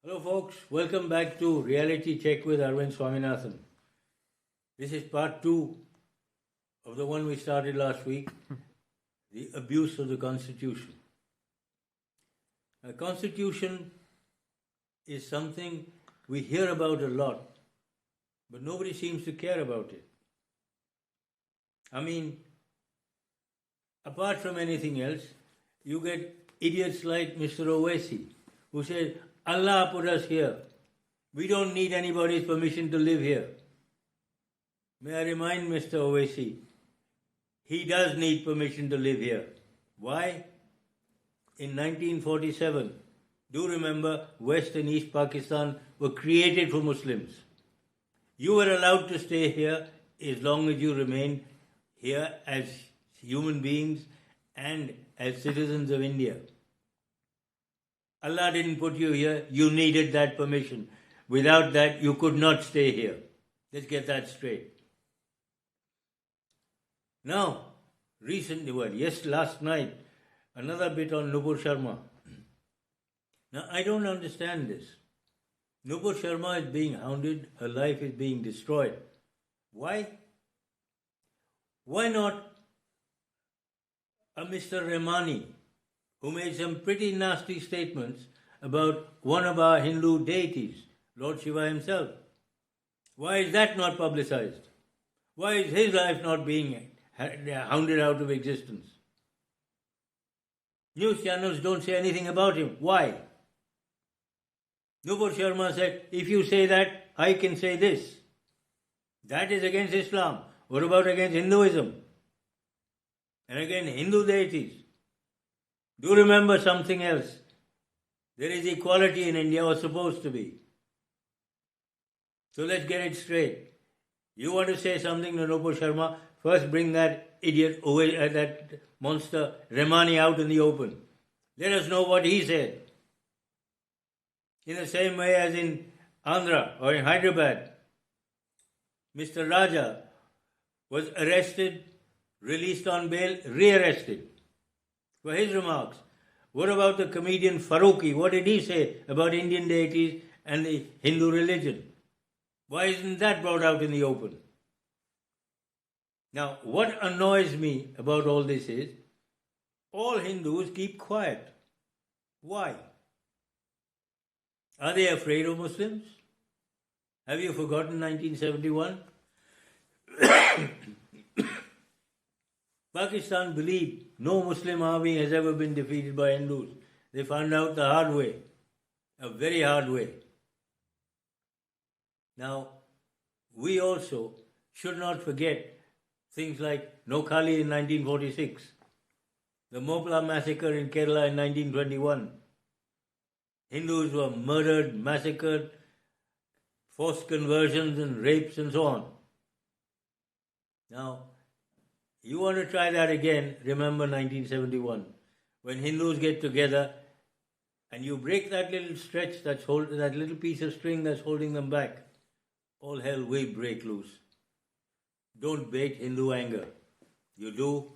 Hello folks, welcome back to Reality Check with Arvind Swaminathan. This is part 2 of the one we started last week, the abuse of the Constitution. The Constitution is something we hear about a lot, but nobody seems to care about it. I mean, apart from anything else, you get idiots like Mr. Owaisi, who says, Allah put us here. We don't need anybody's permission to live here. May I remind Mr. Owaisi, he does need permission to live here. Why? In 1947, do remember, West and East Pakistan were created for Muslims. You were allowed to stay here as long as you remained here as human beings and as citizens of India. Allah didn't put you here, you needed that permission. Without that, you could not stay here. Let's get that straight. Now, last night, another bit on Nupur Sharma. Now, I don't understand this. Nupur Sharma is being hounded, her life is being destroyed. Why? Why not a Mr. Remani, who made some pretty nasty statements about one of our Hindu deities, Lord Shiva himself? Why is that not publicized? Why is his life not being hounded out of existence? News channels don't say anything about him. Why? Nupur Sharma said, if you say that, I can say this. That is against Islam. What about against Hinduism? And again, Hindu deities. Do remember something else. There is equality in India, or supposed to be. So let's get it straight. You want to say something to Nupur Sharma, first bring that idiot, that monster Remani out in the open. Let us know what he said. In the same way as in Andhra or in Hyderabad, Mr. Raja was arrested, released on bail, re-arrested for his remarks. What about the comedian Farooqi? What did he say about Indian deities and the Hindu religion? Why isn't that brought out in the open? Now, what annoys me about all this is, all Hindus keep quiet. Why? Are they afraid of Muslims? Have you forgotten 1971? Pakistan believed no Muslim army has ever been defeated by Hindus. They found out the hard way, a very hard way. Now, we also should not forget things like Nokhali in 1946, the Mopla massacre in Kerala in 1921. Hindus were murdered, massacred, forced conversions and rapes and so on. Now, you want to try that again, remember 1971, when Hindus get together and you break that little stretch that little piece of string that's holding them back, all hell will break loose. Don't bait Hindu anger. You do,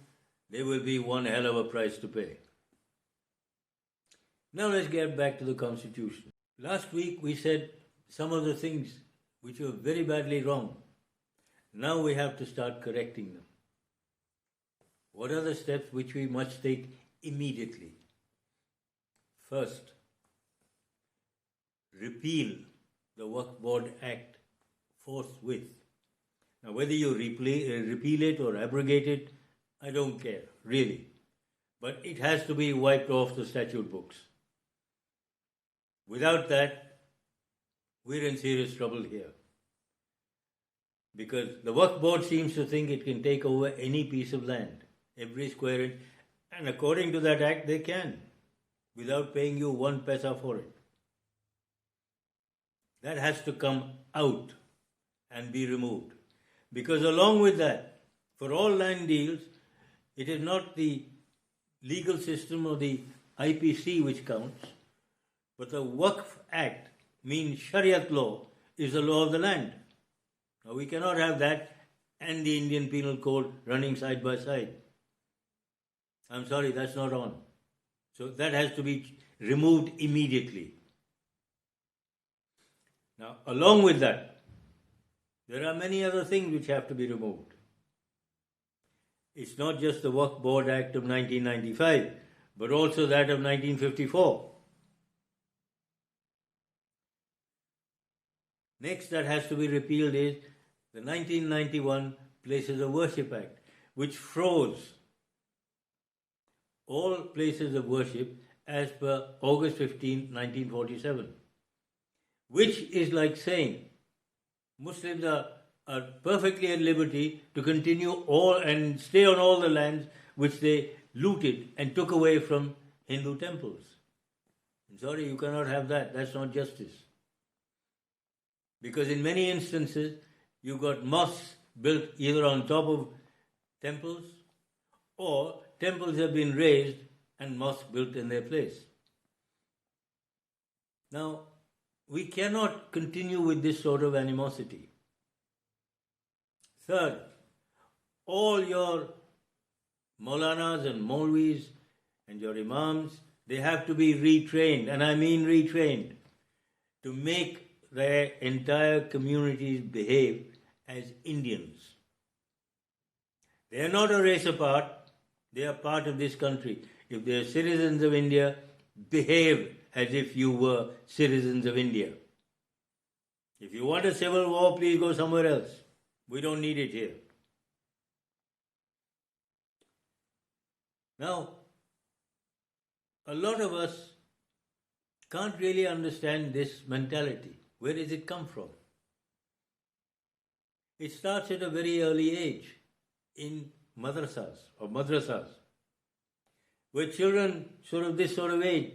there will be one hell of a price to pay. Now let's get back to the Constitution. Last week we said some of the things which were very badly wrong. Now we have to start correcting them. What are the steps which we must take immediately? First, repeal the Waqf Board Act forthwith. Now, whether you repeal it or abrogate it, I don't care, really. But it has to be wiped off the statute books. Without that, we're in serious trouble here. Because the Waqf Board seems to think it can take over any piece of land, every square inch, and according to that act, they can, without paying you one paisa for it. That has to come out and be removed. Because along with that, for all land deals, it is not the legal system or the IPC which counts, but the Waqf Act means Shariat law is the law of the land. Now we cannot have that and the Indian Penal Code running side by side. I'm sorry, that's not on. So that has to be removed immediately. Now, along with that, there are many other things which have to be removed. It's not just the Waqf Board Act of 1995, but also that of 1954. Next that has to be repealed is the 1991 Places of Worship Act, which froze all places of worship as per August 15, 1947, which is like saying Muslims are perfectly at liberty to continue all and stay on all the lands which they looted and took away from Hindu temples. I'm sorry, you cannot have that. That's not justice. Because in many instances, you've got mosques built either on top of temples or temples have been raised and mosques built in their place. Now, we cannot continue with this sort of animosity. Third, all your Maulanas and Maulvis and your Imams, they have to be retrained, and I mean retrained, to make their entire communities behave as Indians. They are not a race apart, they are part of this country. If they are citizens of India, behave as if you were citizens of India. If you want a civil war, please go somewhere else. We don't need it here. Now, a lot of us can't really understand this mentality. Where does it come from? It starts at a very early age in madrasas, where children this sort of age,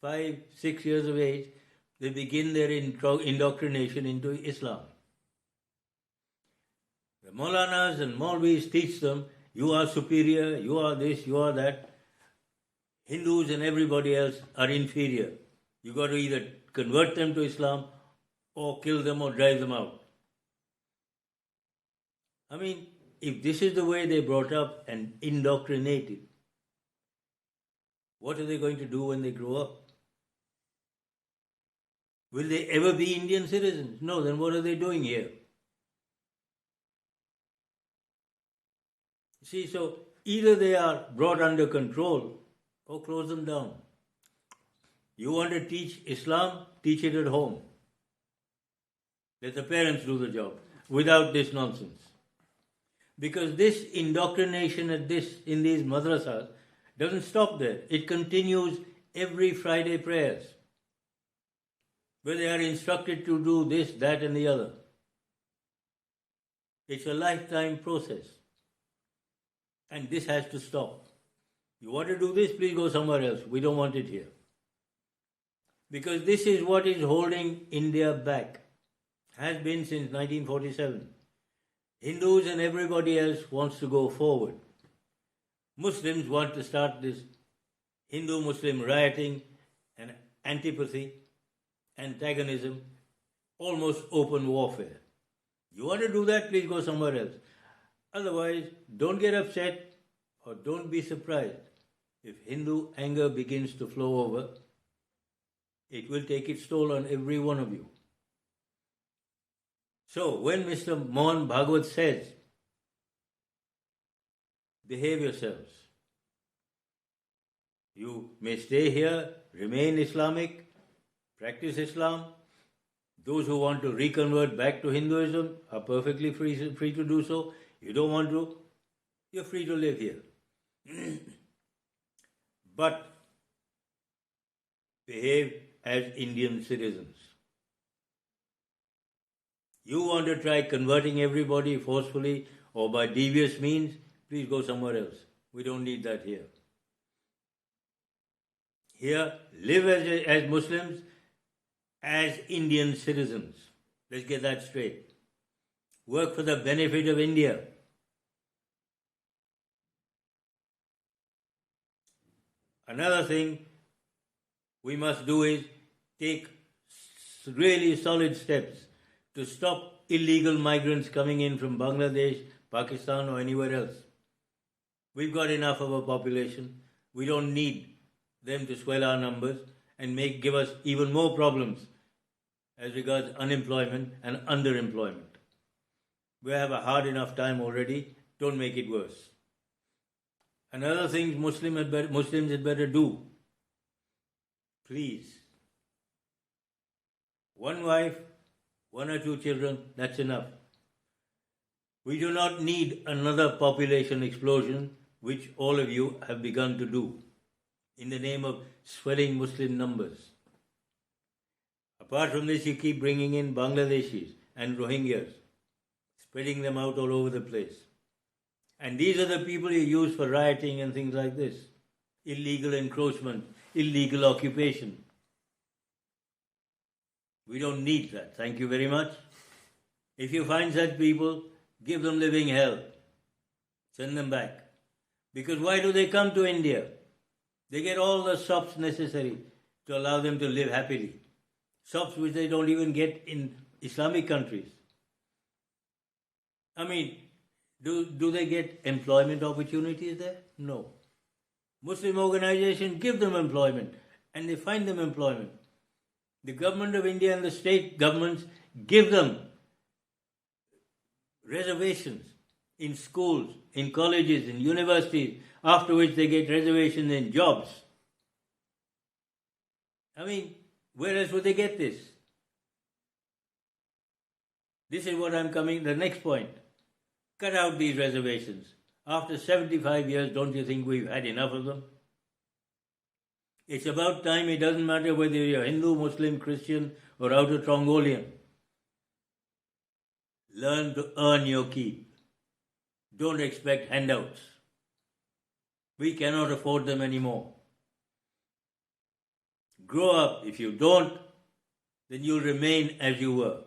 5, 6 years of age, they begin their indoctrination into Islam. The Maulanas and Maulvis teach them, you are superior, you are this, you are that. Hindus and everybody else are inferior. You got to either convert them to Islam or kill them or drive them out. I mean, if this is the way they brought up and indoctrinated, what are they going to do when they grow up? Will they ever be Indian citizens? No, then what are they doing here? See, so either they are brought under control or close them down. You want to teach Islam, teach it at home. Let the parents do the job without this nonsense. Because this indoctrination in these madrasas doesn't stop there. It continues every Friday prayers, where they are instructed to do this, that and the other. It's a lifetime process. And this has to stop. You want to do this, please go somewhere else. We don't want it here. Because this is what is holding India back. Has been since 1947. Hindus and everybody else wants to go forward. Muslims want to start this Hindu-Muslim rioting and antipathy, antagonism, almost open warfare. You want to do that, please go somewhere else. Otherwise, don't get upset or don't be surprised if Hindu anger begins to flow over. It will take its toll on every one of you. So, when Mr. Mohan Bhagwat says, behave yourselves, you may stay here, remain Islamic, practice Islam. Those who want to reconvert back to Hinduism are perfectly free to do so. You don't want to, you're free to live here. But behave as Indian citizens. You want to try converting everybody forcefully or by devious means, please go somewhere else. We don't need that here. Here, live as Muslims, as Indian citizens. Let's get that straight. Work for the benefit of India. Another thing we must do is take really solid steps to stop illegal migrants coming in from Bangladesh, Pakistan or anywhere else. We've got enough of a population. We don't need them to swell our numbers and give us even more problems as regards unemployment and underemployment. We have a hard enough time already, don't make it worse. Another thing Muslims had better do, please. One wife, 1 or 2 children, that's enough. We do not need another population explosion, which all of you have begun to do, in the name of swelling Muslim numbers. Apart from this, you keep bringing in Bangladeshis and Rohingyas, spreading them out all over the place. And these are the people you use for rioting and things like this. Illegal encroachment, illegal occupation. We don't need that. Thank you very much. If you find such people, give them living hell. Send them back. Because why do they come to India? They get all the sops necessary to allow them to live happily. Sops which they don't even get in Islamic countries. I mean, do they get employment opportunities there? No. Muslim organizations give them employment and they find them employment. The government of India and the state governments give them reservations in schools, in colleges, in universities, after which they get reservations in jobs. I mean, where else would they get this? This is what I'm coming, the next point. Cut out these reservations. After 75 years, don't you think we've had enough of them? It's about time. It doesn't matter whether you're Hindu, Muslim, Christian, or outer Trongolian. Learn to earn your keep. Don't expect handouts. We cannot afford them anymore. Grow up. If you don't, then you'll remain as you were.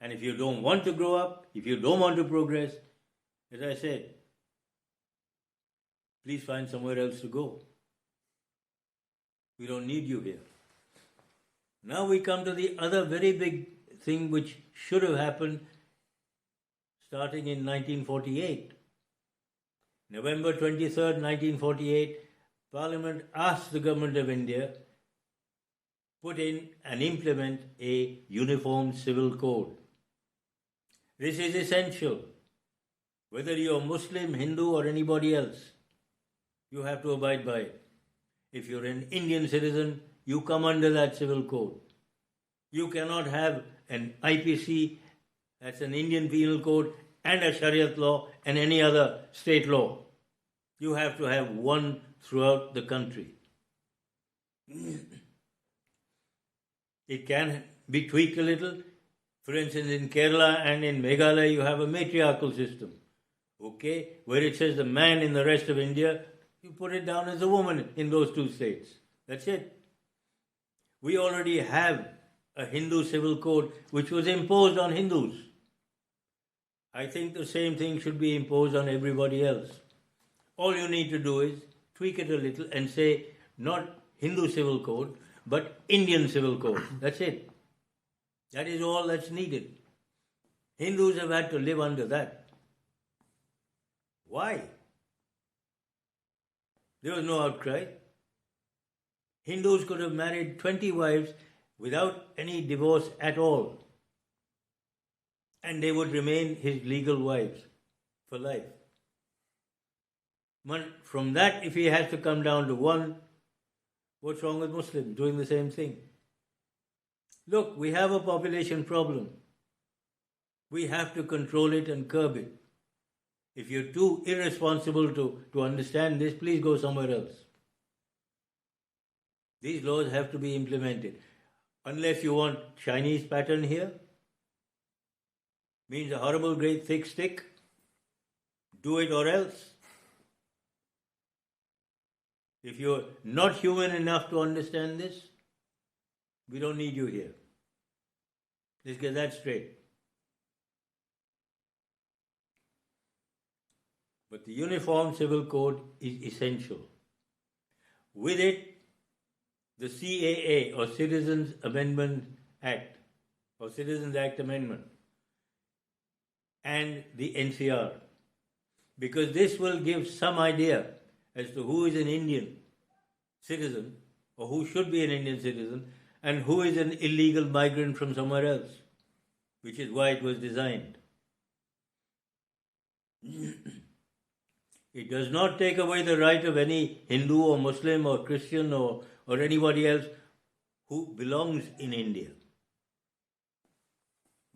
And if you don't want to grow up, if you don't want to progress, as I said, please find somewhere else to go. We don't need you here. Now we come to the other very big thing which should have happened starting in 1948. November 23rd, 1948, Parliament asked the Government of India put in and implement a uniform civil code. This is essential. Whether you're Muslim, Hindu or anybody else, you have to abide by it. If you're an Indian citizen, you come under that civil code. You cannot have an IPC, that's an Indian penal code, and a Shariat law and any other state law. You have to have one throughout the country. It can be tweaked a little. For instance, in Kerala and in Meghalaya, you have a matriarchal system. Okay? Where it says the man in the rest of India, you put it down as a woman in those 2 states. That's it. We already have a Hindu civil code which was imposed on Hindus. I think the same thing should be imposed on everybody else. All you need to do is tweak it a little and say not Hindu civil code, but Indian civil code. That's it. That is all that's needed. Hindus have had to live under that. Why? There was no outcry. Hindus could have married 20 wives without any divorce at all. And they would remain his legal wives for life. But from that, if he has to come down to 1, what's wrong with Muslims doing the same thing? Look, we have a population problem. We have to control it and curb it. If you're too irresponsible to understand this, please go somewhere else. These laws have to be implemented. Unless you want Chinese pattern here, means a horrible great thick stick, do it or else. If you're not human enough to understand this, we don't need you here. Let's get that straight. But the Uniform Civil Code is essential. With it, the CAA or Citizens Amendment Act or Citizens Act Amendment and the NCR, because this will give some idea as to who is an Indian citizen or who should be an Indian citizen and who is an illegal migrant from somewhere else, which is why it was designed. It does not take away the right of any Hindu or Muslim or Christian or anybody else who belongs in India.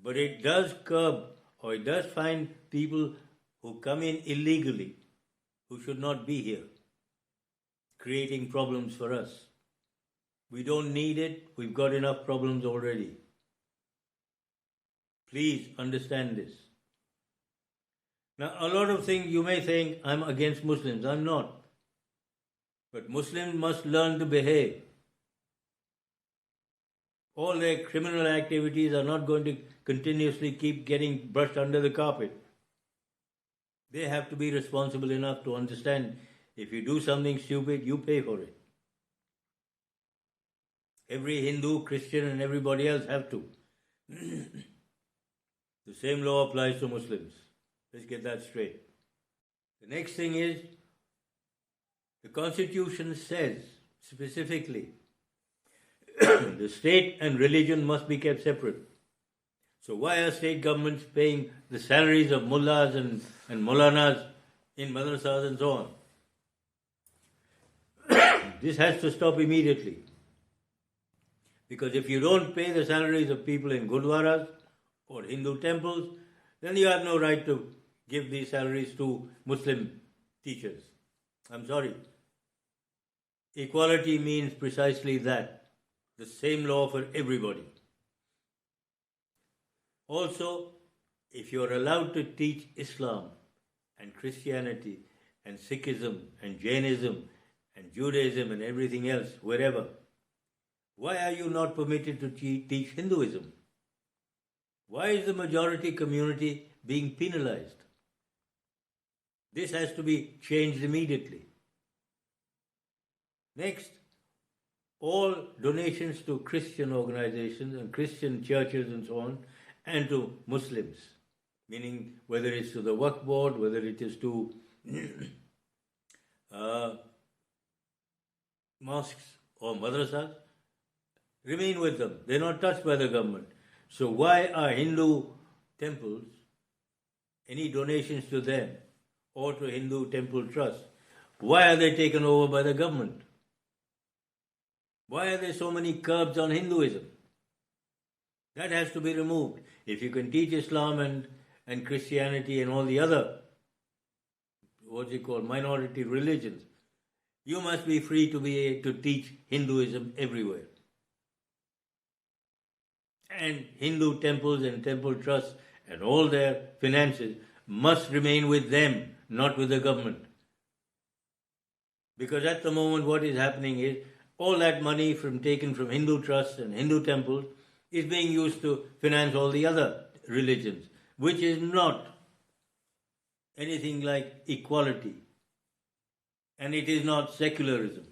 But it does curb, or it does find people who come in illegally, who should not be here, creating problems for us. We don't need it. We've got enough problems already. Please understand this. Now, a lot of things you may think I'm against Muslims. I'm not. But Muslims must learn to behave. All their criminal activities are not going to continuously keep getting brushed under the carpet. They have to be responsible enough to understand if you do something stupid, you pay for it. Every Hindu, Christian and everybody else have to. The same law applies to Muslims. Let's get that straight. The next thing is, the Constitution says specifically, the state and religion must be kept separate. So why are state governments paying the salaries of mullahs and maulanas in madrasas and so on? This has to stop immediately. Because if you don't pay the salaries of people in gurdwaras or Hindu temples, then you have no right to give these salaries to Muslim teachers. I'm sorry. Equality means precisely that. The same law for everybody. Also, if you are allowed to teach Islam and Christianity and Sikhism and Jainism and Judaism and everything else, wherever, why are you not permitted to teach Hinduism? Why is the majority community being penalized? This has to be changed immediately. Next, all donations to Christian organizations and Christian churches and so on, and to Muslims, meaning whether it's to the Waqf board, whether it is to mosques or madrasas, remain with them. They're not touched by the government. So why are Hindu temples, any donations to them or to Hindu temple trust, why are they taken over by the government? Why are there so many curbs on Hinduism? That has to be removed. If you can teach Islam and Christianity and all the other, minority religions, you must be free to teach Hinduism everywhere. And Hindu temples and temple trusts and all their finances must remain with them, not with the government. Because at the moment what is happening is, all that money taken from Hindu trusts and Hindu temples is being used to finance all the other religions, which is not anything like equality. And it is not secularism.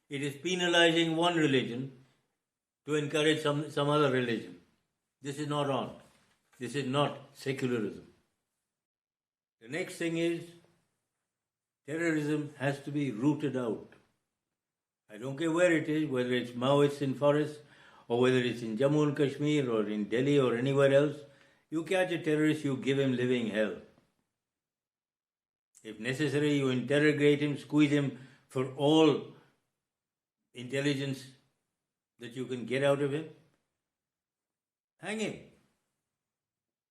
It is penalizing one religion to encourage some other religion. This is not on. This is not secularism. The next thing is, terrorism has to be rooted out. I don't care where it is, whether it's Maoists in forests, or whether it's in Jammu and Kashmir, or in Delhi, or anywhere else. You catch a terrorist, you give him living hell. If necessary, you interrogate him, squeeze him for all intelligence that you can get out of him. Hang him.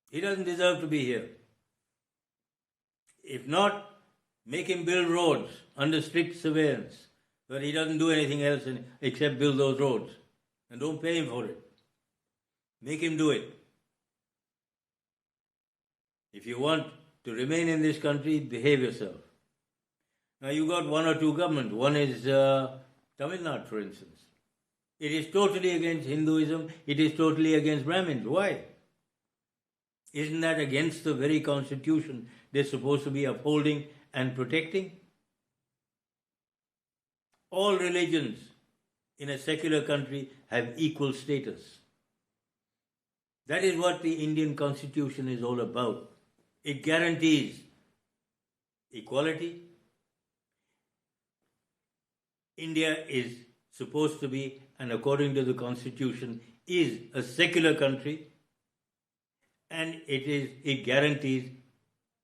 He doesn't deserve to be here. If not, make him build roads under strict surveillance, where he doesn't do anything else except build those roads. And don't pay him for it. Make him do it. If you want to remain in this country, behave yourself. Now you got one or two governments. One is Tamil Nadu, for instance. It is totally against Hinduism. It is totally against Brahmins. Why? Isn't that against the very constitution they're supposed to be upholding and protecting? All religions in a secular country have equal status. That is what the Indian Constitution is all about. It guarantees equality. India is supposed to be, and according to the constitution, is a secular country, and it guarantees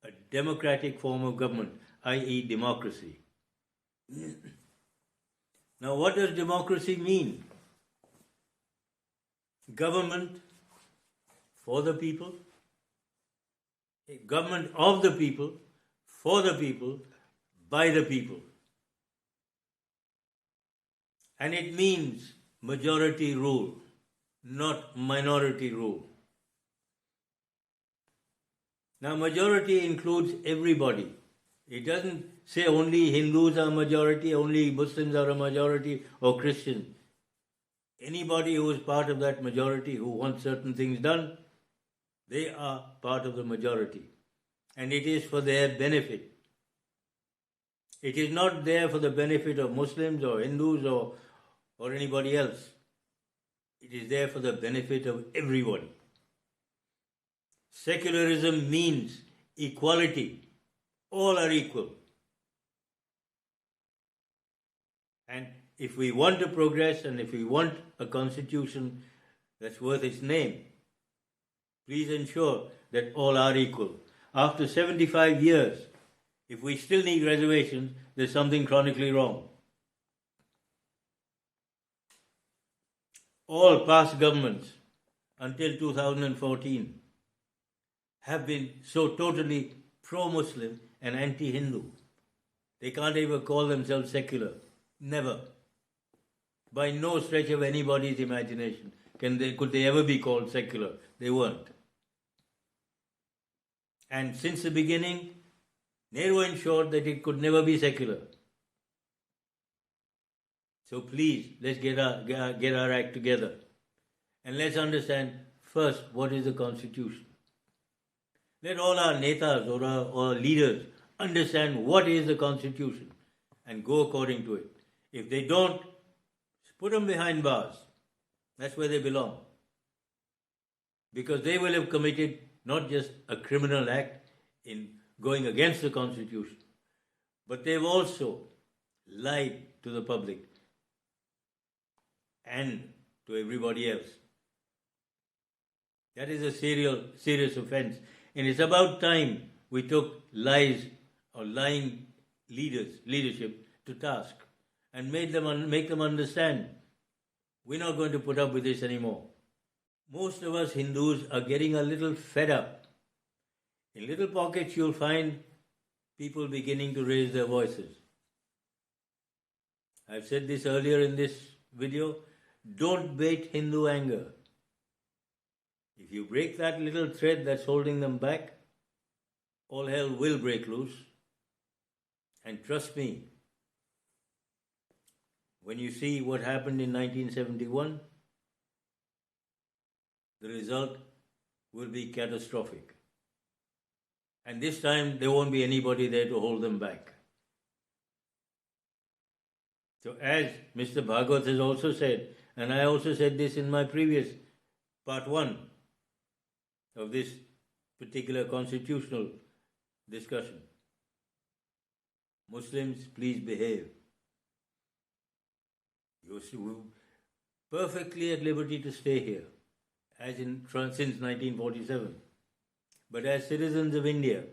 a democratic form of government, i.e. democracy. Now, what does democracy mean? Government for the people, a government of the people, for the people, by the people. And it means majority rule, not minority rule. Now, majority includes everybody. It doesn't say only Hindus are majority, only Muslims are a majority, or Christians. Anybody who is part of that majority who wants certain things done, they are part of the majority. And it is for their benefit. It is not there for the benefit of Muslims or Hindus or anybody else. It is there for the benefit of everybody. Secularism means equality. All are equal. And if we want to progress and if we want a constitution that's worth its name, please ensure that all are equal. After 75 years, if we still need reservations, there's something chronically wrong. All past governments until 2014 have been so totally pro-Muslim and anti-Hindu. They can't even call themselves secular. Never. By no stretch of anybody's imagination could they ever be called secular. They weren't. And since the beginning, Nehru ensured that it could never be secular. So please, let's get our act together. And let's understand first what is the constitution. Let all our netas or our leaders understand what is the constitution and go according to it. If they don't, put them behind bars. That's where they belong. Because they will have committed not just a criminal act in going against the constitution, but they've also lied to the public and to everybody else. That is a serious offense. And it's about time we took lies or lying leadership to task and make them understand we're not going to put up with this anymore. Most of us Hindus are getting a little fed up. In little pockets you'll find people beginning to raise their voices. I've said this earlier in this video. Don't bait Hindu anger. If you break that little thread that's holding them back, all hell will break loose. And trust me, when you see what happened in 1971, the result will be catastrophic. And this time there won't be anybody there to hold them back. So as Mr. Bhagwat has also said, and I also said this in my previous part 1 of this particular constitutional discussion, Muslims, please behave. You're perfectly at liberty to stay here, as since 1947. But as citizens of India,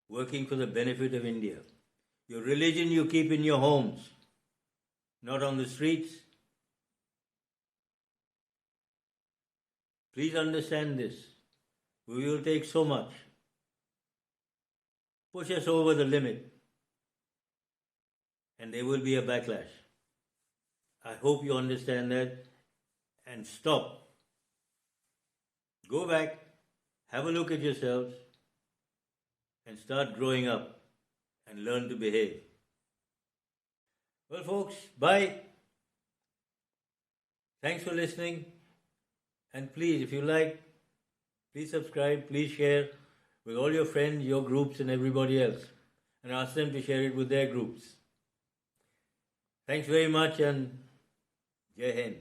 working for the benefit of India, your religion you keep in your homes, not on the streets. Please understand this. We will take so much. Push us over the limit. And there will be a backlash. I hope you understand that and stop. Go back, have a look at yourselves and start growing up and learn to behave. Well, folks, bye. Thanks for listening. And please, if you like, please subscribe, please share with all your friends, your groups and everybody else. And ask them to share it with their groups. Thanks very much and Jai Hind.